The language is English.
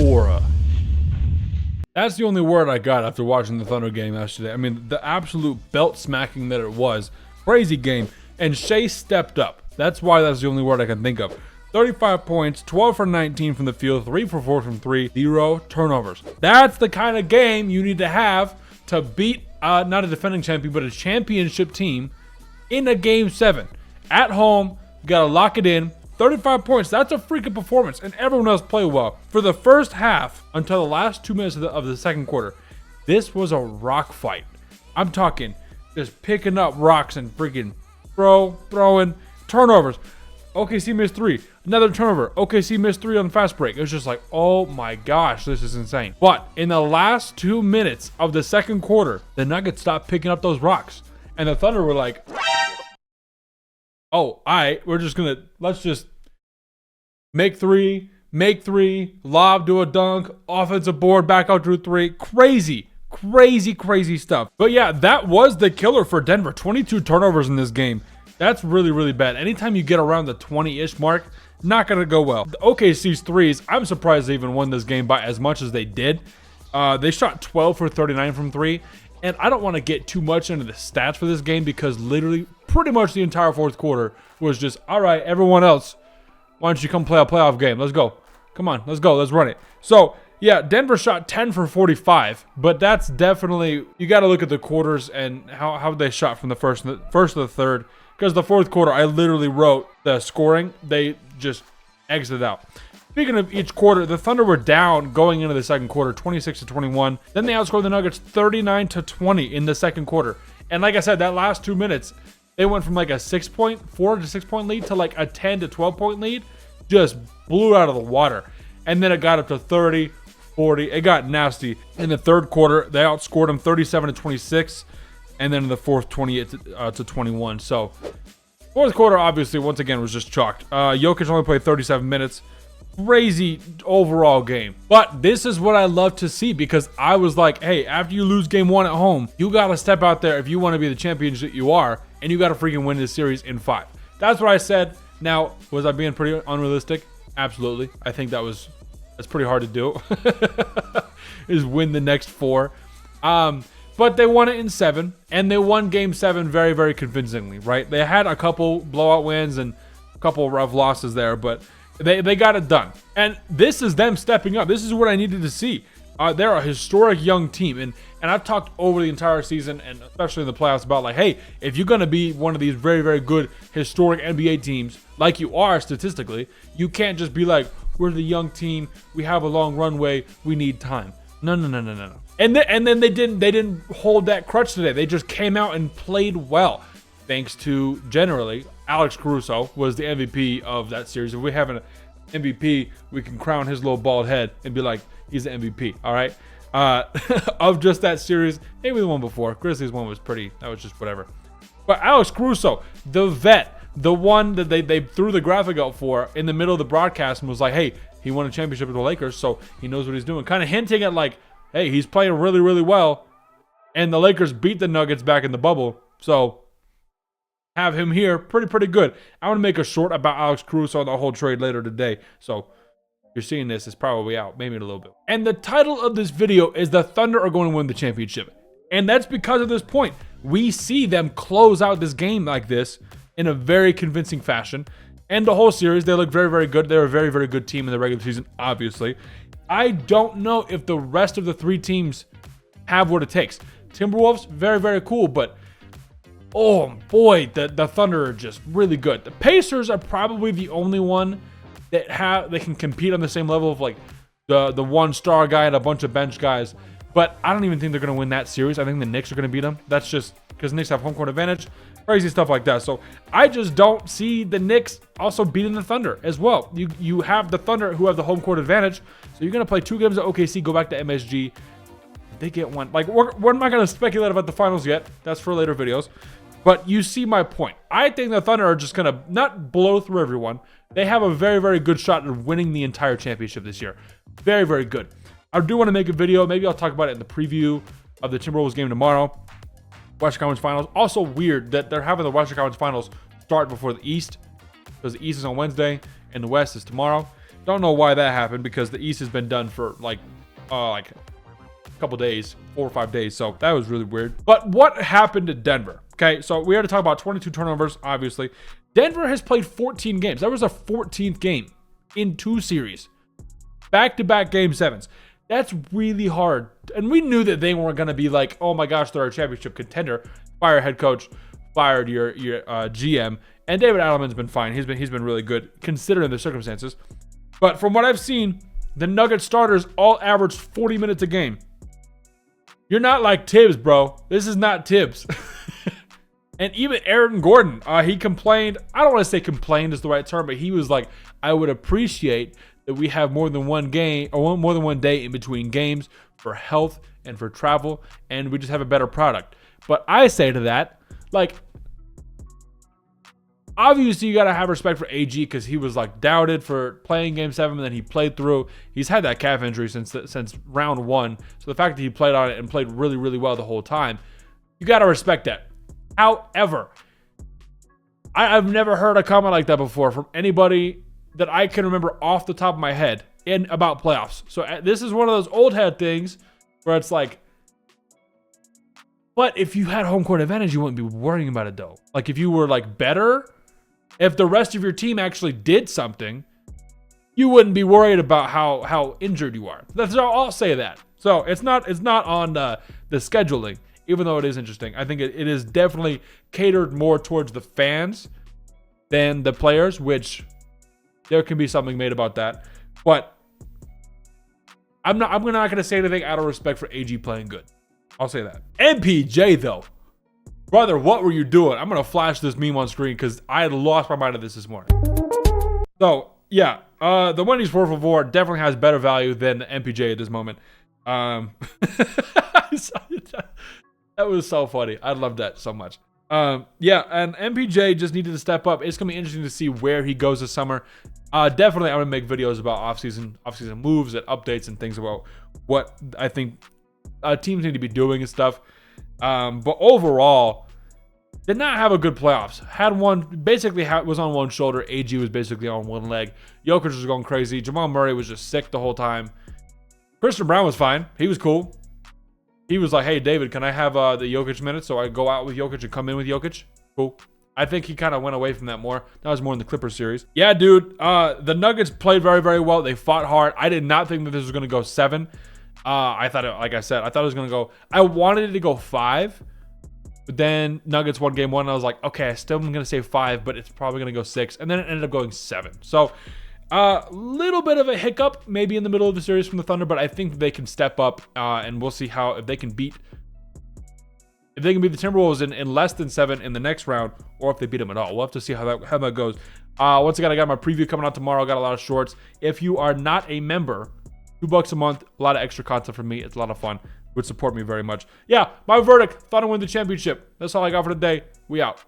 aura. That's the only word I got after watching the Thunder game yesterday. I mean, the absolute belt smacking that it was. Crazy game. And Shea stepped up. That's why that's the only word I can think of. 35 points, 12 for 19 from the field, 3 for 4 from 3, 0 turnovers. That's the kind of game you need to have to beat not a defending champion, but a championship team in a game 7. At home, you got to lock it in. 35 points, that's a freaking performance, and everyone else played well. For the first half, until the last 2 minutes of the second quarter, this was a rock fight. I'm talking just picking up rocks and freaking throwing, turnovers. OKC missed 3, another turnover. OKC missed 3 on the fast break. It was just like, oh my gosh, this is insane. But in the last 2 minutes of the second quarter, the Nuggets stopped picking up those rocks. And the Thunder were like, oh, all right, let's just make three, lob, do a dunk, offensive board, back out to 3. Crazy stuff. But yeah, that was the killer for Denver. 22 turnovers in this game. That's really, really bad. Anytime you get around the 20-ish mark, not going to go well. The OKC's threes, I'm surprised they even won this game by as much as they did. They shot 12 for 39 from 3. And I don't want to get too much into the stats for this game because literally pretty much the entire fourth quarter was just, all right, everyone else, why don't you come play a playoff game? Let's go. Come on, let's go. Let's run it. So, yeah, Denver shot 10 for 45, but that's definitely, you got to look at the quarters and how they shot from the first to the third. Because the fourth quarter, I literally wrote the scoring. They just exited out. Speaking of each quarter, the Thunder were down going into the second quarter, 26-21. Then they outscored the Nuggets 39-20 in the second quarter. And like I said, that last 2 minutes, they went from like a 4 to 6 point lead to like a 10 to 12 point lead. Just blew out of the water. And then it got up to 30, 40. It got nasty. In the third quarter, they outscored them 37-26. And then in the fourth, 28 to 21. So, fourth quarter, obviously, once again, was just chalked. Jokic only played 37 minutes. Crazy overall game. But this is what I love to see because I was like, hey, after you lose game 1 at home, you got to step out there if you want to be the champions that you are, and you got to freaking win this series in 5. That's what I said. Now, was I being pretty unrealistic? Absolutely. I think that's pretty hard to do, is win the next 4. But they won it in 7, and they won game 7 very, very convincingly, right? They had a couple blowout wins and a couple rough losses there, but they got it done. And this is them stepping up. This is what I needed to see. They're a historic young team, and I've talked over the entire season, and especially in the playoffs, about like, hey, if you're going to be one of these very, very good historic NBA teams, like you are statistically, you can't just be like, we're the young team, we have a long runway, we need time. No. And then they didn't hold that crutch today. They just came out and played well, thanks to generally Alex Caruso was the MVP of that series. If we have an MVP, we can crown his little bald head and be like, he's the MVP. All right, of just that series. Maybe the one before Grizzlies one was pretty. That was just whatever. But Alex Caruso, the vet, the one that they threw the graphic out for in the middle of the broadcast and was like, hey, he won a championship with the Lakers, so he knows what he's doing. Kind of hinting at like, hey, he's playing really, really well. And the Lakers beat the Nuggets back in the bubble. So have him here pretty good. I want to make a short about Alex Caruso and the whole trade later today. So if you're seeing this, it's probably out, maybe in a little bit. And the title of this video is The Thunder Are Going to Win the Championship. And that's because of this point. We see them close out this game like this in a very convincing fashion. And the whole series, they look very, very good. They're a very, very good team in the regular season, obviously. I don't know if the rest of the 3 teams have what it takes. Timberwolves, very, very cool, but oh boy, the Thunder are just really good. The Pacers are probably the only one that they can compete on the same level of like the 1-star guy and a bunch of bench guys. But I don't even think they're going to win that series. I think the Knicks are going to beat them. That's just because Knicks have home court advantage. Crazy stuff like that. So I just don't see the Knicks also beating the Thunder as well. You have the Thunder who have the home court advantage. So you're going to play 2 games at OKC, go back to MSG. They get one. Like, we're not going to speculate about the finals yet. That's for later videos. But you see my point. I think the Thunder are just going to not blow through everyone. They have a very, very good shot at winning the entire championship this year. Very, very good. I do want to make a video. Maybe I'll talk about it in the preview of the Timberwolves game tomorrow. Western Conference Finals. Also weird that they're having the Western Conference Finals start before the East, because the East is on Wednesday and the West is tomorrow. Don't know why that happened because the East has been done for like a couple days, 4 or 5 days. So that was really weird. But what happened to Denver? Okay, so we had to talk about 22 turnovers, obviously. Denver has played 14 games. That was a 14th game in 2 series. Back-to-back game 7s. That's really hard. And we knew that they weren't going to be like, oh my gosh, they're a championship contender. Fire head coach, fired your GM. And David Adelman's been fine. He's been really good considering the circumstances. But from what I've seen, the Nuggets starters all averaged 40 minutes a game. You're not like Tibbs, bro. This is not Tibbs. And even Aaron Gordon, he complained. I don't want to say complained is the right term, but he was like, I would appreciate that we have more than one game or more than one day in between games for health and for travel, and we just have a better product. But I say to that, like, obviously you got to have respect for AG because he was like doubted for playing game 7 and then he played through. He's had that calf injury since round 1. So the fact that he played on it and played really, really well the whole time, you got to respect that. However, I've never heard a comment like that before from anybody that I can remember off the top of my head about playoffs. So this is one of those old head things where it's like, but if you had home court advantage, you wouldn't be worrying about it though. Like if you were like better, if the rest of your team actually did something, you wouldn't be worried about how injured you are. That's all I'll say that. So it's not on the scheduling, even though it is interesting. I think it is definitely catered more towards the fans than the players, which there can be something made about that. But I'm not going to say anything out of respect for AG playing good. I'll say that. MPJ though. Brother, what were you doing? I'm going to flash this meme on screen because I had lost my mind at this morning. So, yeah. The Wendy's 4for4 definitely has better value than the MPJ at this moment. That was so funny. I love that so much. Yeah, and MPJ just needed to step up. It's going to be interesting to see where he goes this summer. Definitely, I'm going to make videos about offseason moves and updates and things about what I think teams need to be doing and stuff. But overall, did not have a good playoffs. Had one, basically was on one shoulder. AG was basically on one leg. Jokic was going crazy. Jamal Murray was just sick the whole time. Christian Brown was fine. He was cool. He was like, hey, David, can I have the Jokic minutes so I go out with Jokic and come in with Jokic? Cool. I think he kind of went away from that more. That was more in the Clippers series. Yeah, dude. The Nuggets played very, very well. They fought hard. I did not think that this was going to go 7. I thought, like I said, I thought it was going to go... I wanted it to go 5. But then Nuggets won game 1. And I was like, okay, I still am going to say 5, but it's probably going to go 6. And then it ended up going 7. So... little bit of a hiccup maybe in the middle of the series from the Thunder, but I think they can step up and we'll see if they can beat the Timberwolves in less than 7 in the next round, or if they beat them at all. We'll have to see how that goes. Once again, I got my preview coming out tomorrow. Got a lot of shorts. If you are not a member, $2 a month, a lot of extra content from me. It's a lot of fun. Would support me very much. Yeah, my verdict, Thunder win the championship. That's all I got for today. We out.